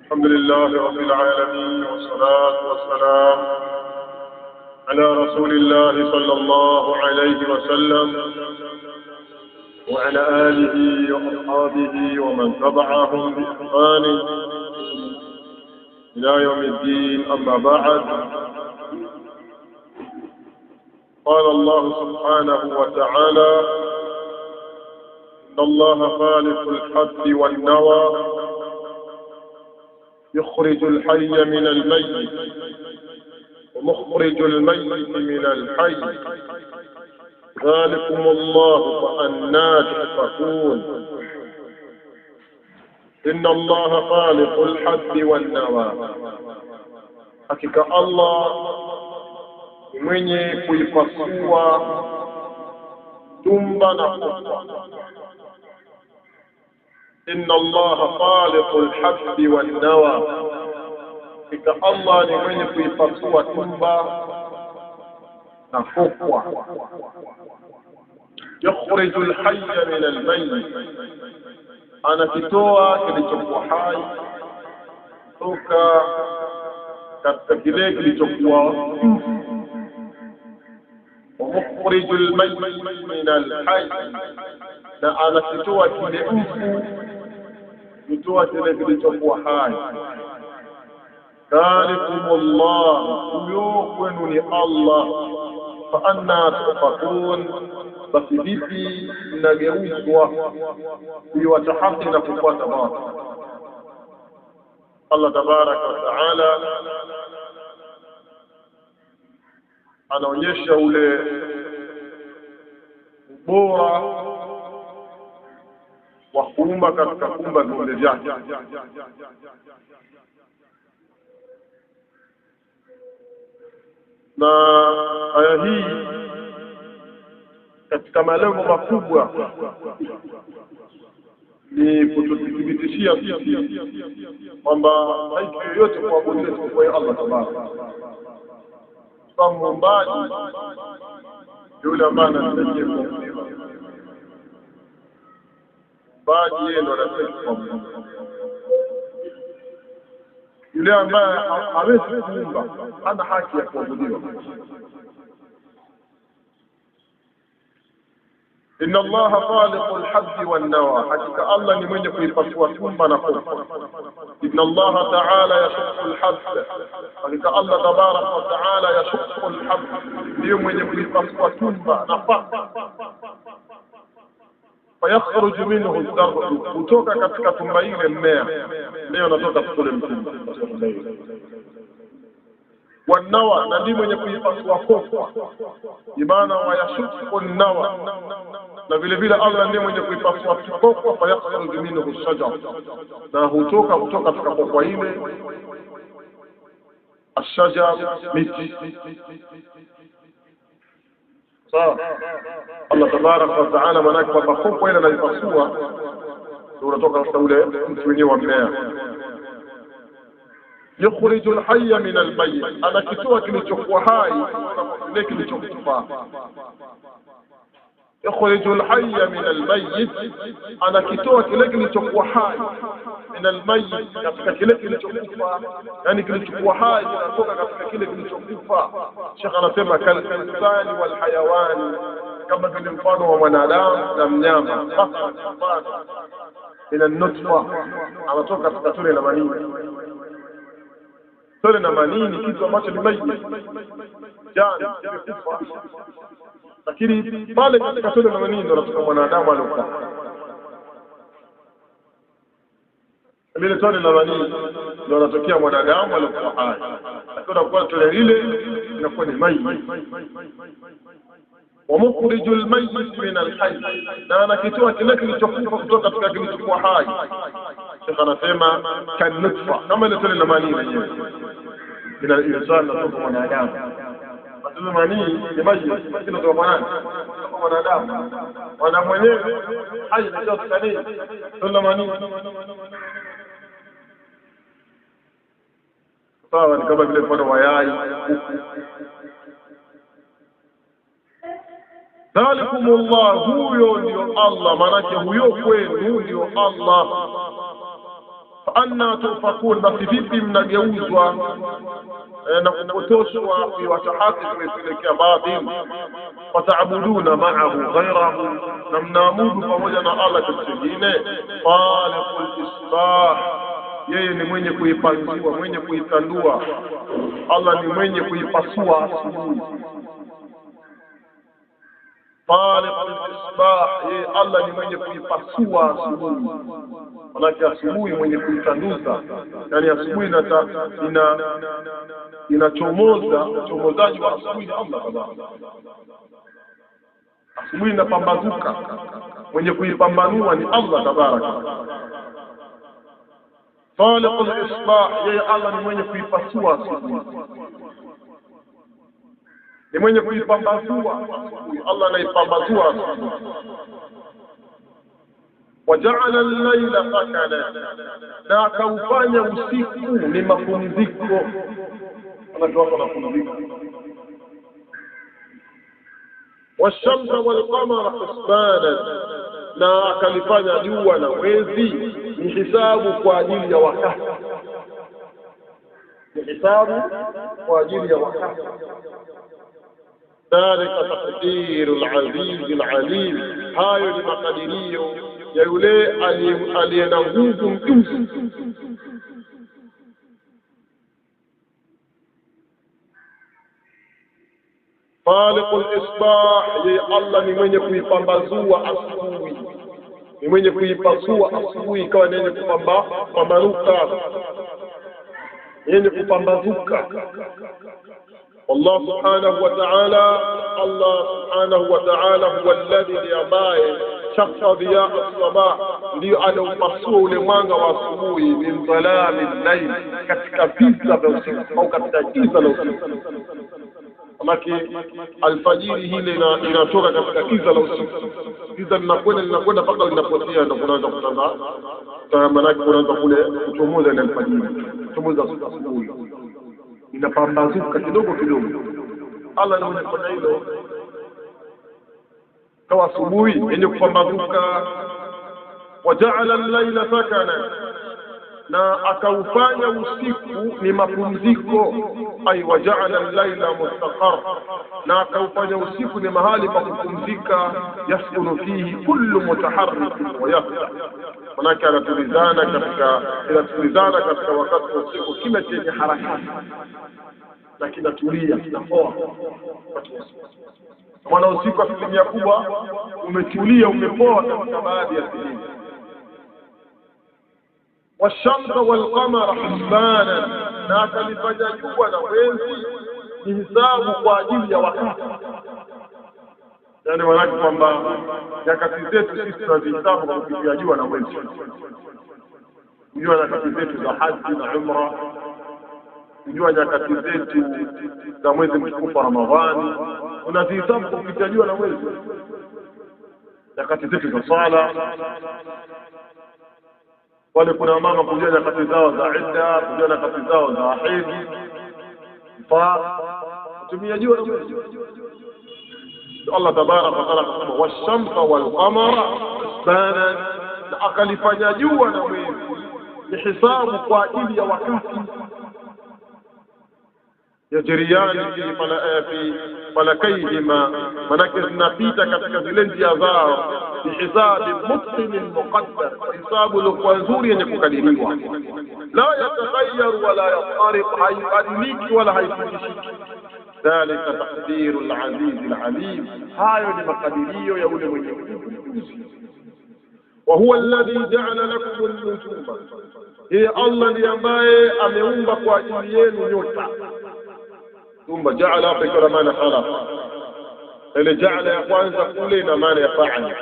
الحمد لله رب العالمين والصلاة والسلام على رسول الله صلى الله عليه وسلم وعلى آله وأصحابه ومن تبعهم بإحسان إلى يوم الدين. أما بعد، قال الله سبحانه وتعالى: إن الله خالق الحب والنوى يخرج الحي من الميت ومخرج الميت من الحي ذلكم الله فأنى تؤفكون. إن الله خالق الحب والنوى، حقيقة الله mwenye kuipasua tumba na kufa. Inna Allaha khaliqul habbi wan nawa, hakika Allah ni mwenye kuipasua tumba na kufa. Yukhrijul hayya min al-mayyit, anakitoa kilichokuwa hai toka katika kile kilichokuwa ومخرج الميت من الحي، na anakitoa kile mfu kutoa kile kilichokuwa hai. Dhalikumullah, huyo kwenu ni Allah. Fa anna tufakun, basi vipi mnageuzwa kuiwacha haki na kufuata batil? Allah tabaraka wa taala anaonyesha ule ubora wa kuumba katika kuumba viumbe vyake. Na aya hii katika malengo makubwa ni kututhibitishia sisi kwamba haiki yoyote kuabudiwa isipokuwa Allah tabaraka. Muumbaji yule ambaye anastahili kuabudiwa, muumbaji yeye ndo anastahili kuabudiwa. Yule ambaye hawezi kuumba hana haki ya kuabudiwa. Inna Allaha khaliqul habbi wan nawa, hakika Allah ni mwenye kuipasua tumba na kufa. Inna Allaha ta'ala yashukku al-habba, hakika Allah tabaraka wa ta'ala yashukku al-habba, ndiye mwenye kuipasua tumba na kufa. Fayakhruju minhu ad-darru, kutoka katika tumba ile mmea unatoka kule mtumba. Wanawa, na ndiye mwenye kuipasua kofa, imana wa yashukku an-nawa, na vile vile Allah ndiye mwenye kuipasua kofa. Fayakhruju minhu ash-shajar, na hutoka katika kofa ile ash-shajar, miti. Sawa, Allah tabaraka wa taala manake kwa kofa ile anaipasua ndio unatoka katika ule mti wenyewe wa mmea. Yukhriju al-hayya min al-mayyit, anakitoa kilichokuwa hai kile kilichokufa. Yukhriju al-hayya min al-mayyit, anakitoa kile kilichokuwa hai min al-mayyit, katika kile kilichokufa. Yani kilichokuwa hai kinatoka katika kile kilichokufa. Sheikh anasema kal-insani wal hayawani, kama vile mfano wa mwanadamu na mnyama. Min an-nutfa, anatoka katika tone la manii. Tone na manii ni kitu ambacho ni maiti, jana kimekufa, lakini pale katika tone na manii ndio anatoka mwanadamu aliokufa. Ile tone la manii ndio anatokea mwanadamu aliokufa hai, lakini kwa tone lile inakuwa ni maiti. Wa mukhrijul mayyit min al-hayy, na anakitoa kile kilichokufa kutoka katika kilichokuwa hai. Sheikh anasema kanutfa, kama ile tone la manii lenyewe ila insani natoka mwanadamu. Tone manii ni maji, lakini ndio mwanadamu. Wana mwenyewe hai ndio tukani tone manii. Sawa, ni kama vile mfano wa yai. Dhalikumullah, huyo ndio Allah, manake huyo kwenu ndio Allah. anna tufakun, basi vipi mnageuzwa na kupotoshwa kuiwacha haki kuipelekea batil. Wataabuduna ma'ahu ghayrahu, na mnaabudu pamoja na Allah kitu kingine. Faliqul isbah, yeye ni mwenye kuipanzua, mwenye kuitandua. Allah ni mwenye kuipasua asubuhi. Faliqul isbah, yeye Allah ni mwenye kuipasua asubuhi. Manake asubuhi mwenye kuitanduza, yani asubuhi inachomoza. Uchomozaji wa asubuhi ni Allah tabaraka. Asubuhi inapambazuka, mwenye kuipambanua ni Allah tabaraka. Faliqul isbah, yeye Allah ni mwenye kuipasua asubuhi, ni mwenye kuipambazua asubuhi. Allah anaipambazua asubuhi. Waja'ala al-layla sakana, na akaufanya usiku ni mapumziko. Anatoa mapumziko. Washamsa wal-qamara husbana, na akalifanya jua na mwezi ni hisabu kwa ajili ya wakati, ni hisabu kwa ajili ya wakati. Dhalika taqdirul aziz al-alim, hayo ni makadirio ya yule aliye na nguvu mjuzi. Faliqul isbah, yeye Allah ni mwenye kuipambazua asubuhi, ni mwenye kuipasua asubuhi ikawa yenye kupambanuka, yenye kupambazuka. Allah subhanahu wa ta'ala, Allah subhanahu wa ta'ala huwa alladhi ambaye shaqqa dhiya as-sabah, ndio anaupasua ule mwanga wa asubuhi, min dhalami al-layl, katika giza la usiku au katika giza la usiku. Maki alfajiri hile inatoka katika giza la usiku, giza linakwenda mpaka linapotea, ndio kunaanza kutanda manake kunaanza kule kuchomoza ile alfajiri, kuchomoza asubuhi, inapambazuka kidogo kidogo. Allah ndio anafanya hilo kwa asubuhi yenye kupambazuka. Waja'ala al-layla sakana, na akaufanya usiku ni mapumziko. Ay waja'ala al-layla mustaqar, na akaufanya usiku ni mahali pa kupumzika. Yaskunu fihi kullu mutaharrik wa yafta, manake anatulizana katika wakati wa usiku, kila chenye harakati na kinatulia, kinapoa. Maana usiku asilimia kubwa umetulia, umepoa katika baadhi ya sehemu. Washamsa walqamara husbana, na akalifanya jua na mwezi ni hisabu kwa ajili ya wakati. Yani wanaki kwamba nyakati zetu sisi tunazihisabu kwa kupitia jua na mwezi. Kujua nyakati zetu za haji na umra, kujua nyakati zetu za mwezi mtukufu wa Ramadhani, unazihisabu kwa kupitia jua na mwezi. Nyakati zetu za sala, wale kuna mama kujua nyakati zao za idda, kujua nyakati zao za hedhi, kutumia jua na mwezi. Allah tabaraka wa taala akasema washamsa walqamara husbana, na akalifanya jua na mwezi ni hisabu kwa ajili ya wakati. Yajriyani fi falakayhima, manake zinapita katika zile njia zao, bihisabi mutqin muqaddar, hisabu ilikuwa nzuri yenye kukadiriwa. La yataghayyaru wala yatariq, haibadiliki wala haifundishiki. Dhalika taqdirul aziz al-alim, hayo ni makadirio ya yule mwenye ujuzi. Wa huwa alladhi ja'ala lakum an-nujuma, yeye Allah ndiye ambaye ameumba kwa ajili yenu nyota. Tumba ja'ala fikra maana khalaqa, ile ja'ala ya kwanza kule ina maana ya fa'ala.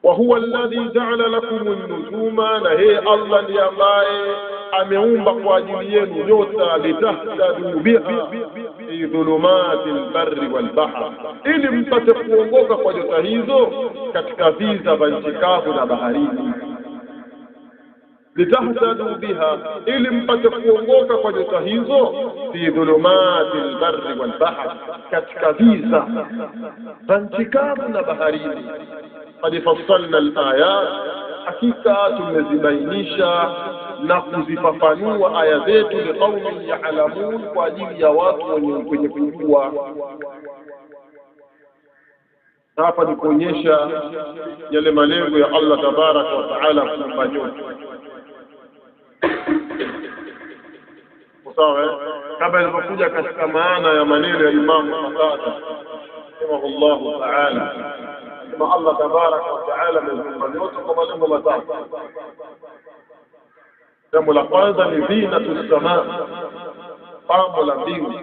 Wa huwa alladhi ja'ala lakum an-nujuma, na yeye Allah ndiye ambaye ameumba kwa ajili yenu nyota, litahtadu biha fi dhulumati al-barri wal-bahr, ili mpate kuongoka kwa nyota hizo katika viza vya nchi kavu na baharini. litahtadu biha, ili mpate kuongoka kwa nyota hizo, fi dhulumati albarri walbahr, katika giza za nchi kavu na baharini. Qad fassalna alayat, hakika tumezibainisha na kuzifafanua aya zetu liqaumin ya'lamun, kwa ajili ya watu wenye kujua. Hapa ni kuonyesha yale malengo ya Allah tabaraka wa taala kuumba nyota. Sawa, kama ilivyokuja katika maana ya maneno ya Imam Qatada rahimahullahu taala, kama Allah tabaraka wa taala ameumba nyota kwa malengo matatu. Jambo la kwanza ni zinatu samaa, pambo la mbingu.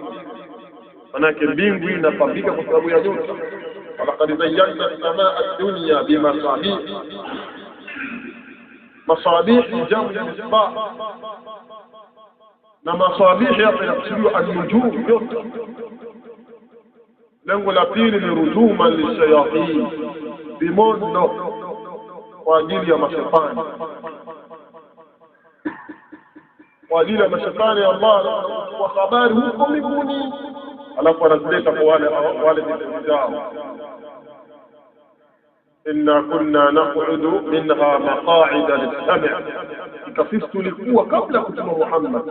Manake mbingu inapambika kwa sababu ya nyota. Walaqad zayyana as-samaa ad-dunya bimasabih. Masabih ni jamu ya misbah, na masabih hapa inakusudiwa an-nujum, nyota. Lengo la pili ni rujuma lishayatin, bimondo kwa ajili ya mashaitani, kwa ajili ya mashaitani. Allah kwa habari huko mbinguni, alafu anazileta kwa wale vitao. Inna kunna naq'udu minha maqa'ida lis-sam', ikafisi tulikuwa kabla kutuma Muhammad,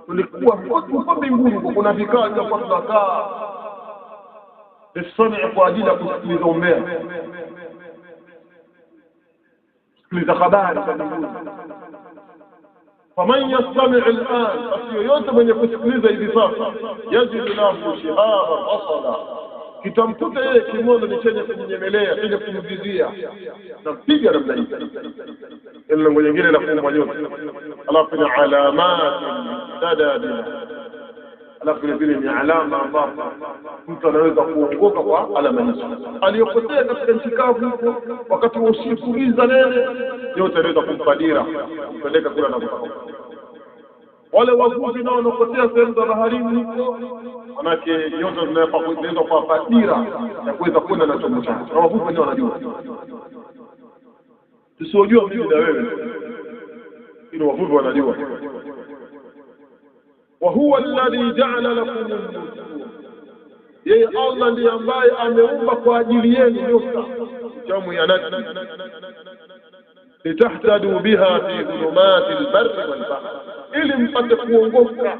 tulikuwa huko mbinguni kuna vikao vya kukaa lis-sam' kwa ajili ya kusikiliza umbea, kusikiliza habari za mbinguni. Faman yastami' al-an, yoyote mwenye kusikiliza hivi sasa, yajidu lahu shihaban rasada, kitamkuta yeye kimono ni chenye kumnyemelea, chenye kumvizia na mpiga namna hii. Ile ngoja nyingine la kuumba nyota, alafu ni alamat tadadina, alafu vile ni alama ambapo mtu anaweza kuongoka kwa alama hizo. Aliyopotea katika nchi kavu huko wakati wa usiku giza nene, yote anaweza kumpadira kupeleka kula na kutoka. Wale wavuvi nao wanapotea sehemu za baharini huko, manake yote zinaweza kwa padira ya kuweza kwenda na chombo chao, na wavuvi ndio wanajua. Tusiojua mimi na wewe, ili wavuvi wanajua. Wa huwa alladhi ja'ala lakum an-nujum, yeye Allah ndiye ambaye ameumba kwa ajili yenu nyota, jamu ya nati, litahtadu biha fi dhulumati al-barri wal-bahr, ili mpate kuongoka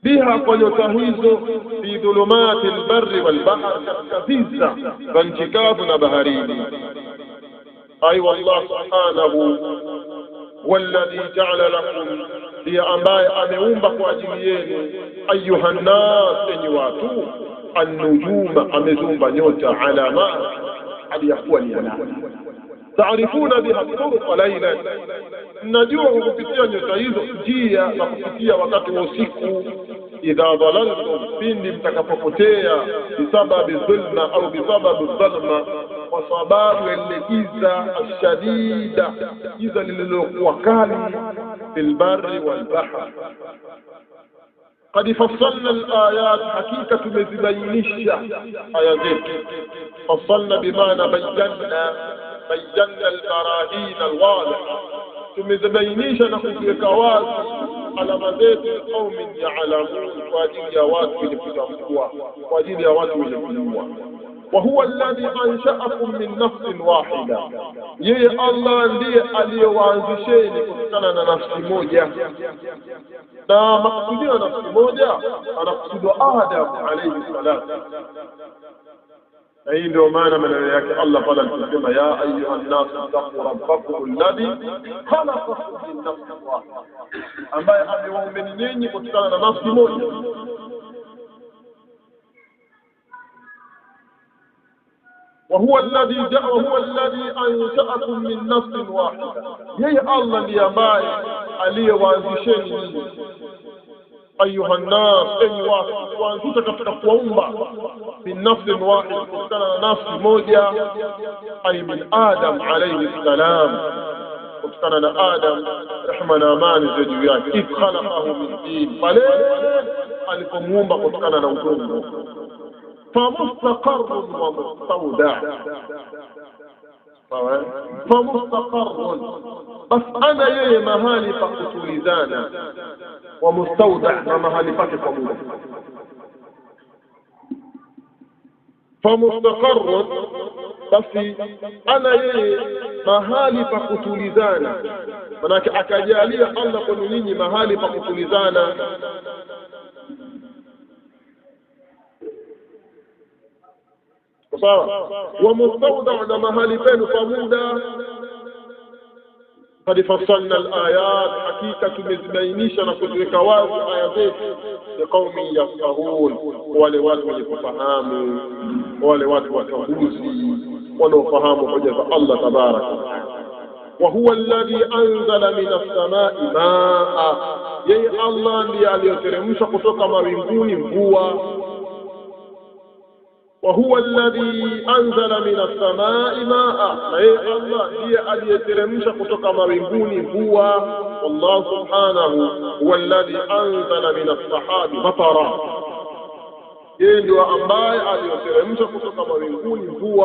biha kwa nyota hizo, fi dhulumati al-barri wal-bahr, katika giza za nchi kavu na baharini. Ay wallah subhanahu walladhi ja'ala lakum, ndiye ambaye ameumba kwa ajili yenu, ayuha nnas, enyi watu, an-nujuma, ameziumba nyota, alama, hadi yakuwa ni alama. Taarifuna biha turuq laylan, mnajua kupitia nyota hizo njia za kupitia wakati wa usiku. Idha dhalaltum, pindi mtakapopotea, bisababi dhulma au bisababi dhalma, kwa sababu ya giza ashadida, giza lililokuwa kali, fil barri wal bahr. Qad fassalna al-ayat, hakika tumezibainisha aya zetu. Fassalna bimaana bayyana al-barahin al-wadih, tumezibainisha na kuziweka wazi alama zetu, qaumin ya'lamun, kwa ajili ya watu wenye kutambua, kwa ajili ya watu wenye kujua. Wa huwa alladhi ansha'akum min nafsin wahida, yeye Allah ndiye aliyowaanzisheni kutokana na nafsi moja. Na makusudio ya nafsi moja anakusudiwa Adam alayhi salam. Na hii ndio maana maneno yake Allah pale alisema, ya ayuha an-nas taqu rabbakum alladhi khalaqakum min nafsin wahida, ambaye amewaumbeni nyinyi kutokana na nafsi moja. وهو الذي أنشأكم من نفس واحدة, yeye Allah ndiye ambaye aliyewaanzisheni nyinyi, ayuha nnas, enyi watu, kuanzisha katika kuumba, min nafsin wahid, kutokana na nafsi moja, ay min Adam alayhi salam, kutokana na Adam, rehma na amani ziwe juu yake. Idh khalaqahu min tin, pale alipomuumba kutokana na udongo. فمستقر ومستودع. فمستقر بس أنا يي mahali pa kutulizana, wa mustauda na mahali pake kwa muda. فمستقر basi ana yeye mahali pa kutulizana, manake akajalia Allah kwa nyinyi mahali pa kutulizana. sawa. Wa mustawda na mahali penu pa muda. قد فصلنا الآيات حقيقة تمزبينيش نكترك واز آيات لقوم يفقهون ولوات يفهموا ولوات وتهوزي ونفهموا حجة الله تبارك. وهو الذي أنزل من السماء ماء يي الله اللي يترمش قطوك مرنبون مبوا. وهو الذي أنزل من السماء ماء أي الله هي اللي يترمش قطوك مرنبون هو. والله سبحانه هو الذي أنزل من السحاب مطرا يندو أمباي اللي يترمش قطوك مرنبون هو.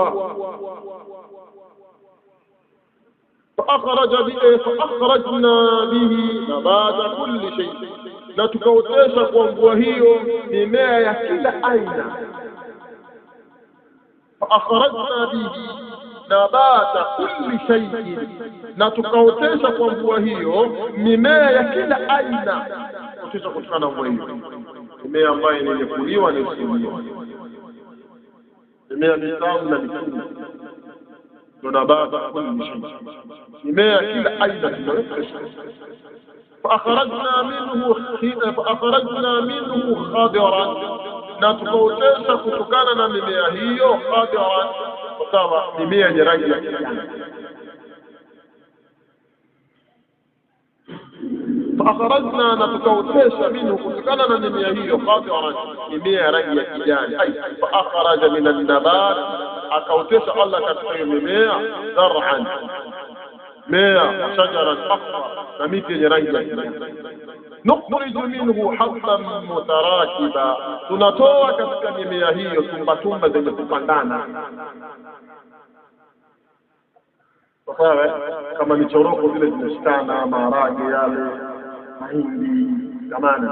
فأخرجنا به نبات كل شيء لا تكوتيش وهي بما كل أين. فأخرجنا به نبات كل شيء لا تكوتيش وهي بما كل أين. كوتيش كتكنا وهي بما ambaye ni kuliwa na kuliwa bima mitamu na mitume نبات كل شيء بما كل أين. فأخرجنا منه خضرا نتكوتيش كتكنا مما هي خضرا وطبعا مما يرجع. فأخرجنا نتكوتيش منه كتكنا مما هي خضرا مما يرجع. أي فأخرج من النبات أكوتيش الله كتكنا مما زرعا ماء شجرا أخضر نميت يرجع. نخرج منه حبا متراكبا tunatoa katika mimea hiyo tumbatumba zenye kupandana. Sawa, kama michoroko vile zimeshikana, maharage yale, mahindi jamani,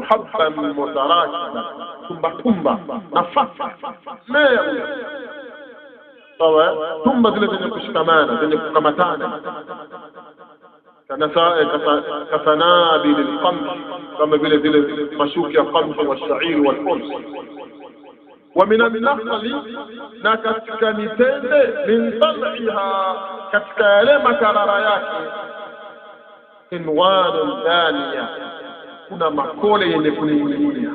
habban mutarakiba tumbatumba nafaka mea. sawa, tumba zile zenye kushikamana zenye kukamatana. كسنابل القمح كما vile mashuki ya qamh wa shair wal urs. ومن النخل na katika mitende min tal'iha katika yale makarara yake inwan daniya kuna makole yenye kuning'inia.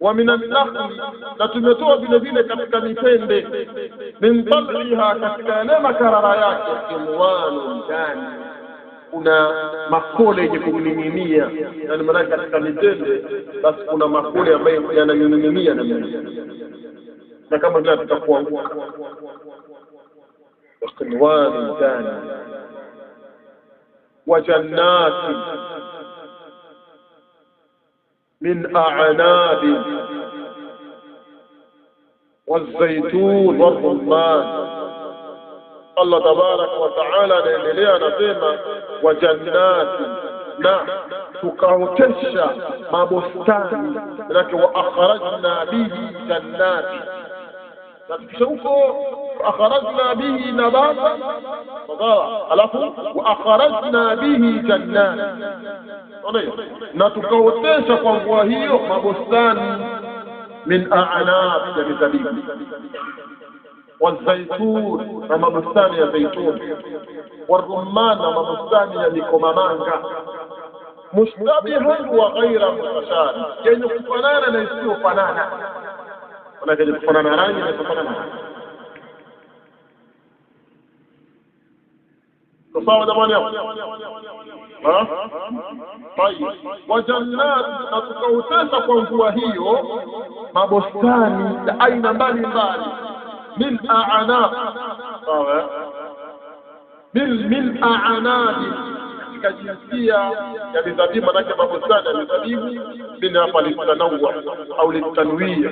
ومن النخل na tumetoa vile vile katika mitende min tal'iha katika yale makarara yake inwan daniya kuna makole yenye kuning'inia. Yani maana katika mitende basi kuna makole ambayo yananing'inia na kama vile tutakuanguka. inwan daniya wa jannatin من أعناب والزيتون والرمان. الله تبارك وتعالى نendelea anasema وجنات na tukaotesha mabustani lake وأخرجنا به جنات تشوفوا أخرجنا به نباتا alafu وأخرجنا به جنات na tukaotesha kwa mvua hiyo mabustani min a'nab ya mizabibu والزيتون na mabustani ya zaituni والرمان na mabustani ya mikomamanga mushtabihan wa ghayra mutashari yenye kufanana na isiyofanana. Wanaje kufanana rangi na kufanana sawa jamani hapo. طيب وجنات نتكوتesha kwa mvua hiyo mabustani ya aina mbalimbali min a'nab sawa min a'nab katika jinsia ya mizabibu, manake mabustani ya mizabibu bin hapa litanawwa au litanwia.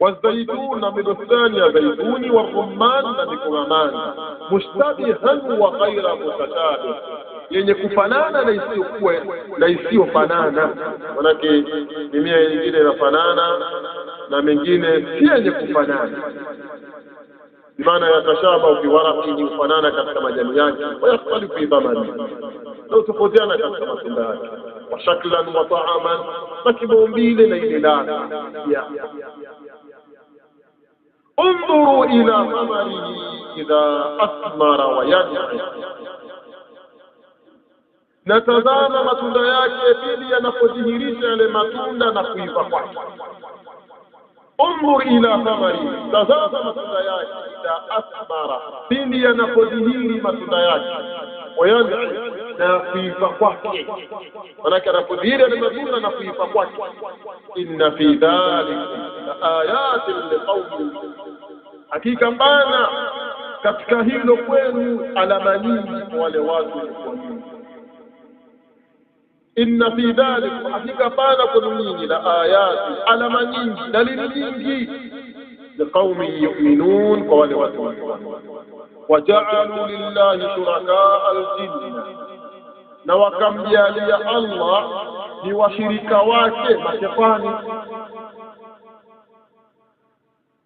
والزيتون من الثانية زيتون والرمان بكرمان مشتبها وغير متشابه yenye kufanana na isiyofanana. Manake mimea nyingine inafanana na mengine si yenye kufanana, maana yatashabahu fi waraqi, kufanana katika majani yake, wa yakhtalifu fi thamani, na utofautiana katika matunda yake, wa shaklan wa ta'aman, na kimaumbile na ile ladha. انظروا إلى ثمره إذا أثمر وينعم. Natazama matunda yake pili yanapodhihirisha yale matunda na kuiva kwake. Unzur ila thamari, tazama matunda yake idha athmara, pili yanapodhihiri matunda yake, wayan'am, na kuiva kwake. Manake anapodhihiri yale matunda na kuiva kwake. Inna fi dhalika ayatin liqaumin, hakika bana katika hilo kwenu alama nyingi kwa wale watu walioamini. Inna fi dhalika, hakika bana kwenu nyinyi la ayati, alama nyingi, dalili nyingi, liqaumin yu'minun, kwa wale watu walioamini. Waja'alu lillahi shurakaa al-jinna, na wakamjalia Allah ni washirika wake mashetani.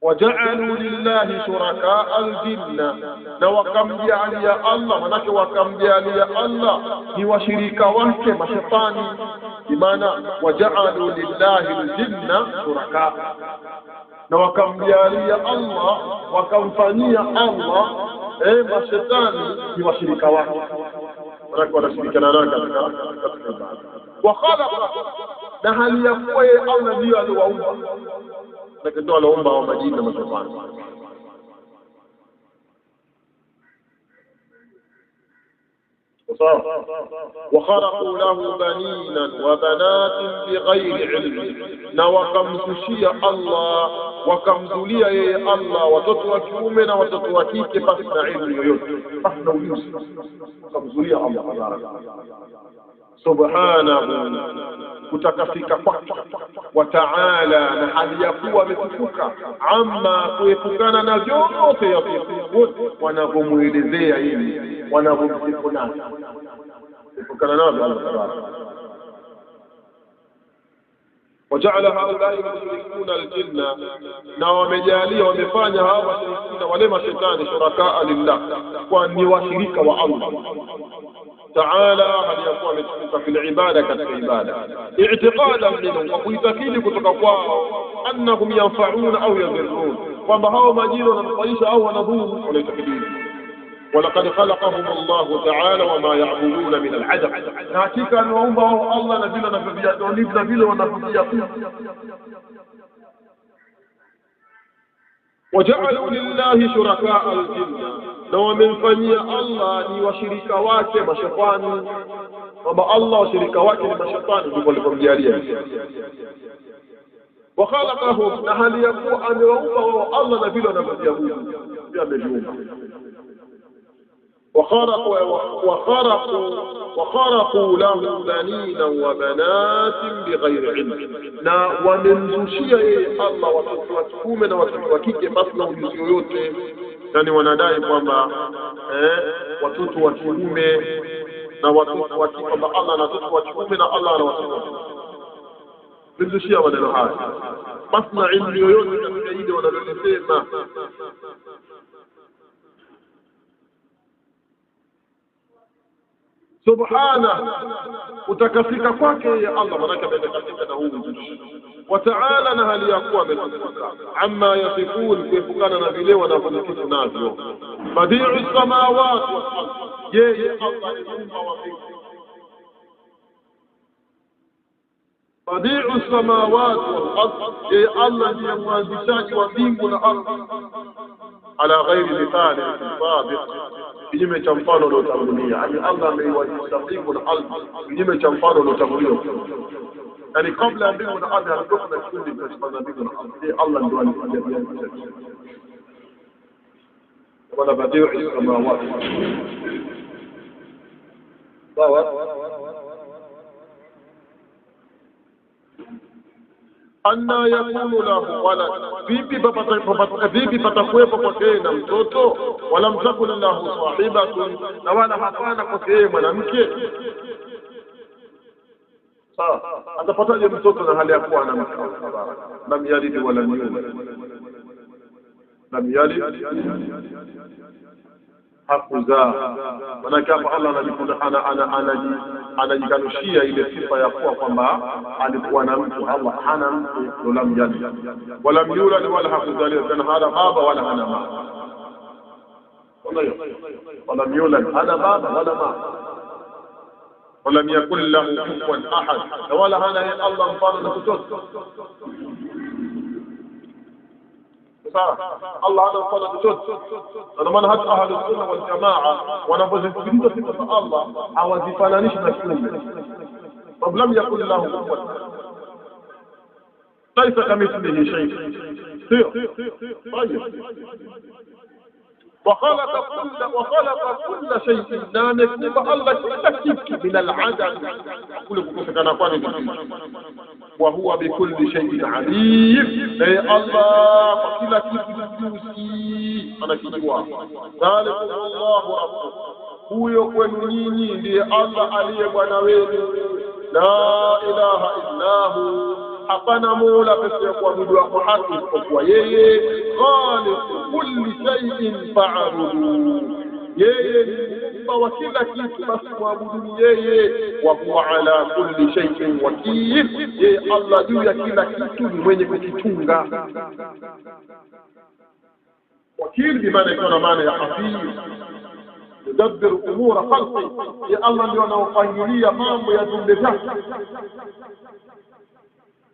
وجعلوا لله شركاء الجن, na wakamjalia Allah, manake wakamjalia Allah ni washirika wake mashetani. Imana waja'alu lillahi aljinna shuraka, na wakamjalia Allah, wakamfanyia Allah mashetani ni washirika wake, manake wanashirikiana naye katika ibada. Wa khalaqa, na hali ya kuwa yeye Allah ndiye aliwaumba, lakini ndio aliumba wa majini na mashetani. وخرقوا له بنينا وبنات بغير علم, na wakamzushia Allah, wakamzulia yeye Allah watoto wa kiume na watoto wa kike pasi na ilmu yoyote, pasi na ujuzi, wakamzulia Allah subhanahu, kutakafika kwake, wa ta'ala, na hali ya kuwa ametukuka, amma, kuepukana na vyote yasiyokuwa wanavyomuelezea yeye, wanavyomsifu naye, kuepukana navyo Allah tabaraka. وجعل هؤلاء المشركون الجن, na wamejalia, wamefanya hawa washirikina wale mashetani shurakaa lillah, kwa ni washirika wa Allah تعالى, hali ya kuwa ametukuka fil ibada, katika ibada, i'tiqadan minhum, kwa kuitakidi kutoka kwao, annahum yanfa'una au yadhurrun, kwamba hao majini wananufaisha au wanadhuru, wanaitakidi. ولقد خلقهم الله تعالى وما يعبدون من العدم, hakika anaumba wao Allah na vile wanavyoviabudu na vile wanavyoviabudu. وجعلوا لله شركاء الجن, na wamemfanyia Allah ni washirika wake mashetani, kwamba Allah washirika wake ni mashetani, ndivyo alivyomjalia. Wa khalaqahum, na hali ya kuwa amewaumba wao Allah na vile wanavyoviabudu, pia ameviumba. وخرقوا له بنينا وبنات بغير علم, na wamemzushia yeye Allah watoto wa kiume na watoto wa kike basi na ujuzi yoyote. Yani wanadai kwamba watoto wa kiume na watoto wa kike, kwamba Allah na watoto wa kiume na Allah na watoto wa kike, wamemzushia maneno haya basi na ilmu yoyote katika ile wanalosema. Subhana, utakafika kwake ya Allah, manake ametakafika na huu ujuzi. Wa ta'ala, na hali ya kuwa ametukuka, amma yasifun, kuepukana na vile wanavyomsifu navyo. Badi'u samawati wal ardh, yeye Allah ni muumba wa mbingu. Badi'u samawati wal ardh, yeye Allah ndiye mwanzishaji wa mbingu na ardhi. Ala ghairi mithali sabiq, kinyume cha mfano uliotangulia. Yani Allah ameiwajibisha mbingu na ardhi kinyume cha mfano uliotangulia. Yani kabla ya mbingu na ardhi alikuwa na kikundi cha mbingu na ardhi, Allah ndio alifanya. wala badi'u samawati sawa. Anna yakunu lahu walad, vipi patakuwepo kwake na mtoto? Wala mtakun lahu sahibatun, na wala hapana kwake mwanamke. Sawa, atapataje mtoto na hali ya kuwa na mke? Lam yalid wala yulad, lam yalid hakuzaa. Maana hapa Allah anajikanushia ile sifa ya kuwa kwamba alikuwa na mtu. Allah hana mtu, lam yalid wala yulad wala hakuzaliwa, kana hana baba wala hana mama. wala yulad hana baba wala mama. ولم يكن له كفوا احد, ولا هنا الله مفano na kutoka. Sawa, Allah ana mfano kutoka. Na maana hata ahlu sunna wal jamaa wanapozungumza sifa za Allah hawazifananishi na kiumbe. Lam yakun lahu kufuwan, laysa kamithlihi shay. وخلق كل شيء, na amekuumba Allah kila kitu min al-adam, kule kukosekana kwake, wa huwa bikulli shay'in alim, na Allah kwa kila kitu juzi anakijua. Dhalikum Allahu rabbukum, huyo kwenu nyinyi ndiye Allah aliye bwana wenu, la ilaha illa hu, hapana mola pekee ya kuabudiwa kwa haki isipokuwa yeye. Khaliqu kulli shay'in fa'budu, yeye ni muumba wa kila kitu, basi muabuduni yeye. Wa huwa ala kulli shay'in wakil, yeye Allah juu ya kila kitu ni mwenye kukitunga. Wakil bimaana iko na maana ya hafiz, yudabbiru umura khalqi, ya Allah ndio anaopangilia mambo ya viumbe vyake.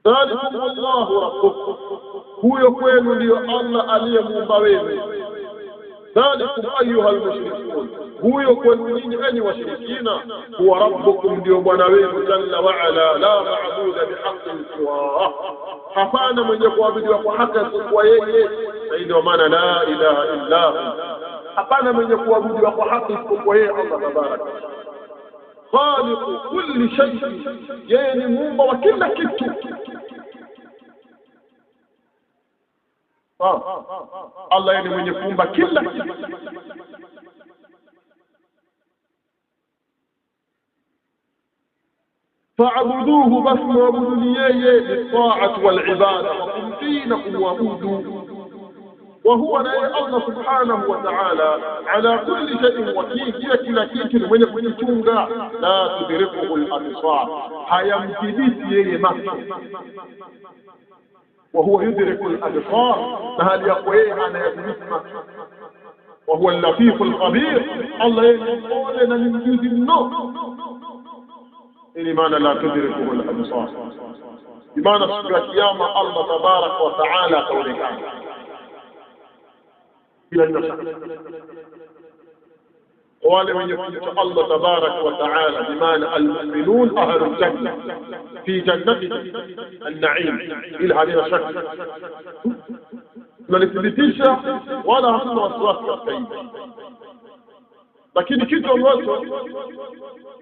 Dhalikum Allahu rabbukum, huyo kwenu ndio Allah aliyemuumba wenu. Dhalikum ayuha almushrikun, huyo kwenu nyinyi enyi washirikina. Huwa rabbukum, ndio bwana wenu jalla wa ala, la ma'budu bihaqqin siwa, hapana mwenye kuabudiwa kwa haki isipokuwa yeye. Na ndio maana la ilaha illa hu, hapana mwenye kuabudiwa kwa haki isipokuwa yeye Allah tabaraka. Khaliqu kulli shay'in, yeye ni muumba wa kila kitu. Allah yeye ni mwenye kuumba kila kitu. Fa'buduhu, bas muabuduni yeye, bi-ta'ati wal-ibada, wa kumtii na kumwabudu. وهو لا الله سبحانه وتعالى على كل شيء وكيل, kila kitu ni mwenye kujichunga. La tudrikuhu al-absar, hayamthibiti yeye macho. وهو يدرك الأبصار, فهل يقوي أنا يدرك. وهو اللطيف الخبير, الله يقول لنا من جزء النور. لماذا لا تدركه الأبصار؟ بمعنى سورة قيامة الله تبارك وتعالى قولك إلى النفس. قال من يقول الله تبارك وتعالى بمعنى المؤمنون أهل الجنة في جنة النعيم. إلى هذه شك tunalithibitisha wala hatuna wasiwasi katika hili, lakini kitu ambacho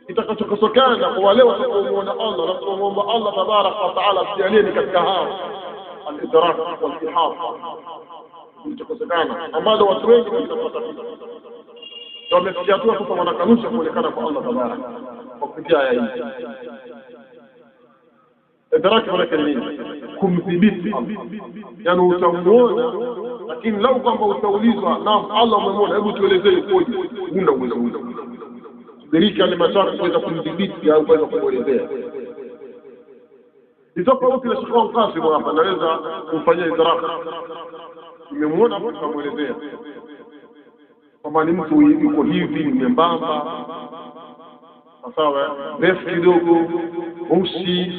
kitakachotokana kwa wale watakaomuona Allah na kumwomba Allah tabaraka wa taala asijalie ni katika hao al-idrak wal-ihab, kitakachotokana ambalo watu wengi watapata ndio wamefikia tu kwa wanakanusha kuonekana kwa Allah tabaraka kwa kupitia aya hii. Idraki wala nini? Kumthibiti Allah, yani utamuona, lakini lau kwamba utaulizwa naam Allah umemwona, hebu tuelezee ukoje, una diriki ale mataka kuweza kumthibiti au kuweza kuelezea. Itakapokuwa kile shikao Qasim hapa naweza kumfanyia idraki, nimemwona hapo kumuelezea kama ni mtu yuko hivi ni membamba sawa, refu kidogo, usi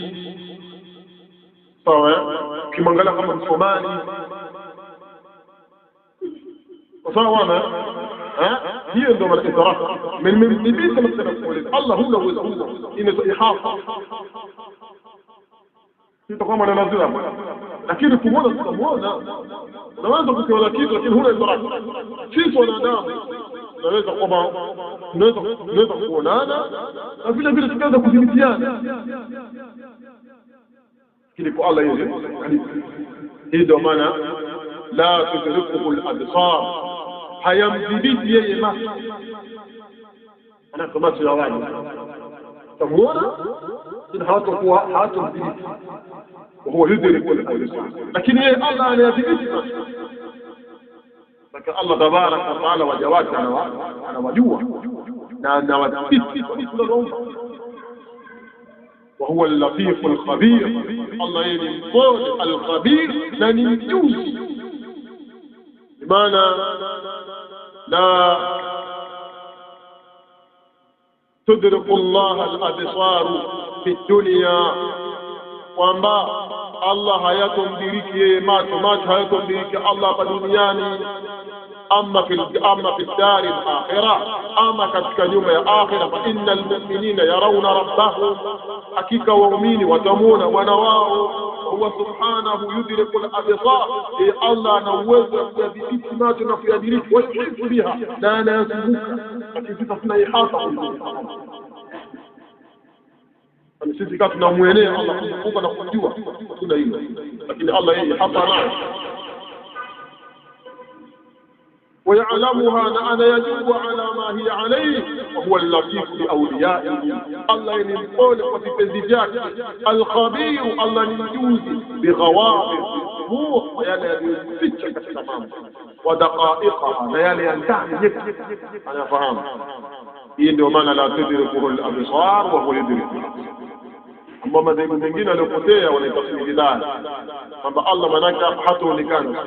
sawa, kimwangalia kama Msomali sawa wana hiyo ndio madaraka من بيت مثلا الله هو إن إحاطة. sio kama na lazima, lakini kumuona tutamuona. Unaweza kukiona kitu lakini huna idraki. Sisi wanadamu tunaweza kwamba tunaweza kuonana na vile vile tukaanza kudhibitiana, lakini kwa Allah yeye hii ndio maana la tudrikuhu al-absar, hayamdhibiti yeye macho. Ana kama macho ya watu tamuona ila hawatomdhibiti, وهو يدرك الأبصار، لكن الله لا يدرك. لكن الله تبارك وتعالى وجواد أنا وجوه أنا وثبت، وهو اللطيف الخبير. الله ينقل الخبير لن يجوز، بمعنى لا تدرك الله الأبصار في الدنيا، kwamba Allah hayatomdiriki macho hayatomdiriki Allah hapa duniani, amma fi dari al-akhirah, ama katika nyumba ya akhirah. Fa innal mu'minina yarawna rabbahum, hakika waumini watamuona bwana wao. Huwa subhanahu yudriku al-absar, Allah ana uwezo wa kudhibiti macho na kuyadiriki, wayuhitu biha, na anayazunguka, lakini sisi tunaihata sisi kama tunamuelea Allah kumkumbuka na kujua kuna hilo, lakini Allah yeye hapa naye ويعلمها أنا يجب على ما هي عليه، وهو اللطيف بأوليائه. الله ينقل وفي تنزيجات الخبير، الله ينجوز بغوامض الروح ويلي يفتش تماما ودقائقها ليالي ينتهي. أنا فهم hii ndio maana la tudriku al-absar wa huwa yudriku. Amma madhehebu mengine waliopotea wanaitafsiri vibaya kwamba Allah manake hataonekana.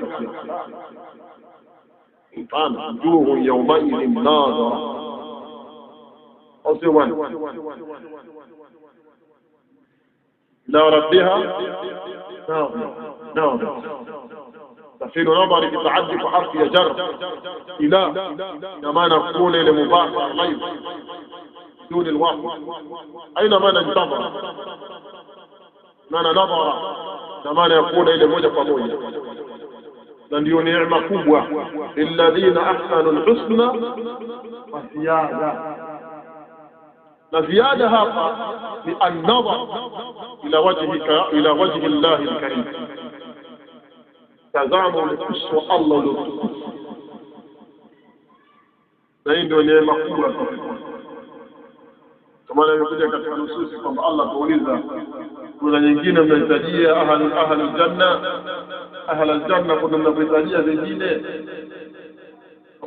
Mfano wujuhu yawmaidhin nadhira, au sio bwana, la rabbiha nadhira. تفعيل نظر يتعدي في حرف يجر إلى كما نقول لمباشر غير دون الواقع. أين ما ننتظر ما نظر كما يقول إلى موجة فموجة. ndio neema kubwa lilladhina ahsanu alhusna wa ziyada. na ziada hapa ni an-nadhar ila wajhi Allah al-karim, tazama uso wa Allah uliotukufu. Na hii ndio neema kubwa kama ilivyokuja katika nususi kwamba Allah kauliza, kuna nyingine mnahitajia ahlul janna, kuna mnahitajia zingine.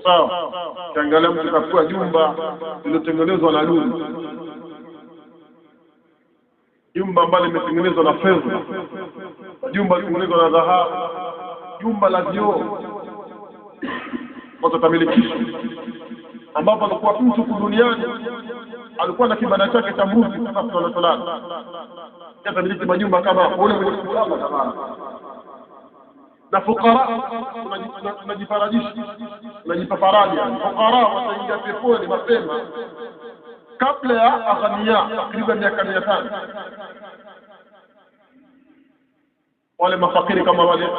Sawa, kiangalia mtu kachukua jumba lililotengenezwa na lulu, jumba ambalo limetengenezwa na fedha, jumba limetengenezwa na dhahabu, jumba la vioo, watamilikisha, ambapo alikuwa mtu duniani alikuwa na kibanda chake cha mbuzi kama sallallahu sasa miliki majumba kama ule mwenye kulala kama na fukara tunajifarajisha, tunajipa faraja. Fukara wataingia peponi mapema kabla ya aghania takriban miaka 500. wale mafakiri kama wale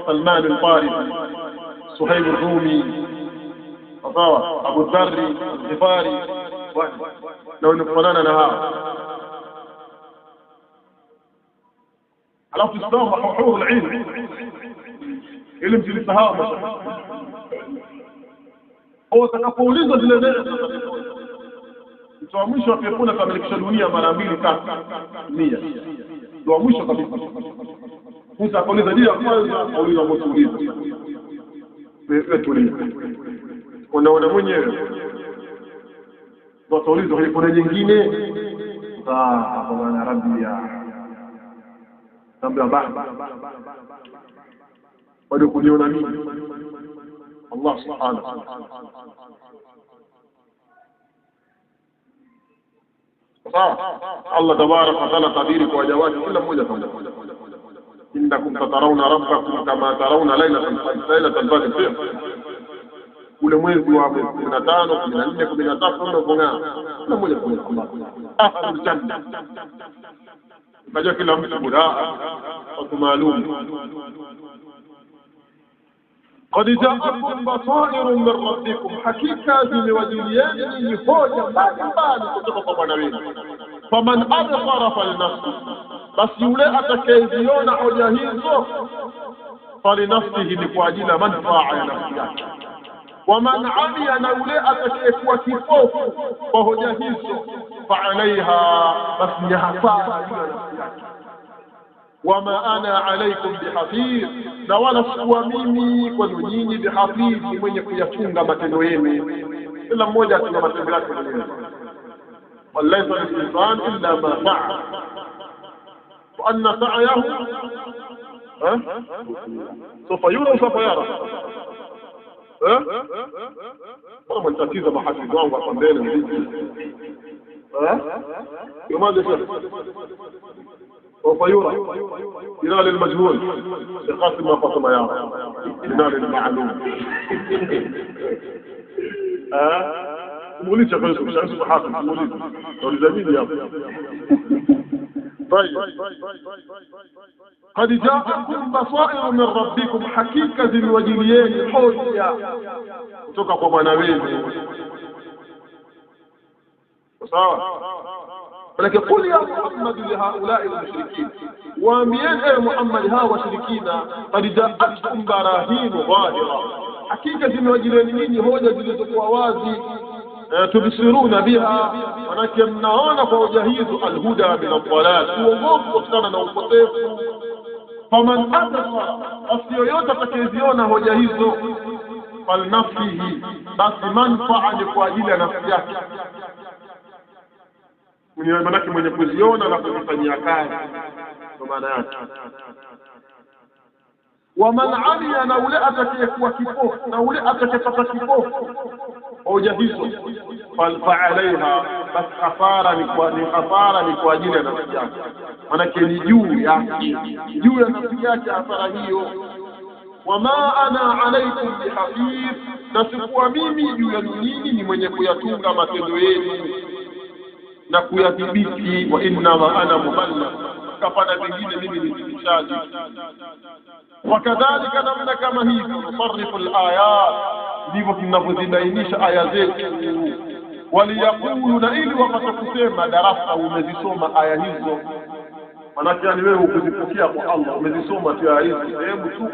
Salman al-Farisi, Suhaib al-Rumi, Abu Dharr al-Ghifari, na wanafanana na hao. alafu Islam huru al-ilm, ili msisahau au utakapoulizwa zile neema mtu wa mwisho akipona kamilikisha dunia mara 2-3 ndio wa mwisho kabisa. Musa akauliza dia kwanza, auliza mtuuliza wewe tuliza, unaona mwenyewe watauliza kuna nyingine kwa maana rabbi ya namba baba bado kuniona mimi Allah subhanahu wa ta'ala. Allah tabaraka wa taala kadiri kwa jawadi kila mmoja kama innakum tatarawna rabbakum kama tarawna laylatal badr, ule mwezi wa 15 14 13 unavong'aa kila mmoja kama Allah. kaja kila mtu buraa watu maalum. قد جاءكم بصائر من ربكم حقيقة zimewajilieni hoja mbalimbali kutoka kwa Bwana wenu. Faman absara falinafsi, basi yule atakayeziona hoja hizo falinafsihi, ni kwa ajili ya manufaa ya nafsi yake. Waman amiya, na yule atakayekuwa kipofu kwa hoja hizo, faalaiha, basi ni hasara ya nafsi yake. Wama ana alaikum bihafidh, na wala sikuwa mimi kwenu nyinyi bihafidh, ni mwenye kuyafunga matendo yenu. Kila mmoja ana matendo yake mwenyewe. walaysa lilinsan illa ma sa'a wa anna sa'yahu sawfa yura sawfa yara. Kama mtatiza mahafidhi wangu hapa mbele mziki يماذا سوف يرى ينال المجهول يقاسم ما فصل يرى ينال المعلوم. مولد شخص شخص حافظ مولد ولزمين يا طيب. قد جاءكم بصائر من ربكم حقيقة الوجليين حجة kutoka Bwana wenu. sawa. Lakini qul ya Muhammad li haula'i al-mushrikeen, waambie ewe Muhammad hawa washirikina, qad ja'atkum barahin dhahira, hakika zimewajilieni ninyi hoja zilizokuwa wazi, tubsiruna biha, manake mnaona kwa hoja hizo alhuda min ad-dhalal, uongofu kutokana na upotevu. Faman adra, basi yoyote atakayeziona hoja hizo, falnafsihi, basi manfaa ni kwa ajili ya nafsi yake. Manake mwenye kuziona na kuzifanyia kazi, kwa maana yake. Waman amiya, na ule atakayekuwa kipofu, na ule atakayepata kipofu hoja hizo, fa'alaiha, bas khafara ni kwa ajili ya nafsi yake. Manake ni juu ya nafsi yake hasara hiyo. Wama ana alaikum bihafidh, na sikuwa mimi juu ya nyinyi ni mwenye kuyatunga matendo yenu na kuyadhibiti. Wa inna ana muballigh, kapana vingine mimi ni mfikishaji. Wakadhalika, namna kama hivyo, nusarrifu al-ayat, ndivyo tunavyozibainisha aya zetu. Waliyaqulu, na ili wapate kusema, darasa umezisoma aya hizo. Manake yani wewe ukizipokea kwa Allah umezisoma tu aya hizo, hebu tu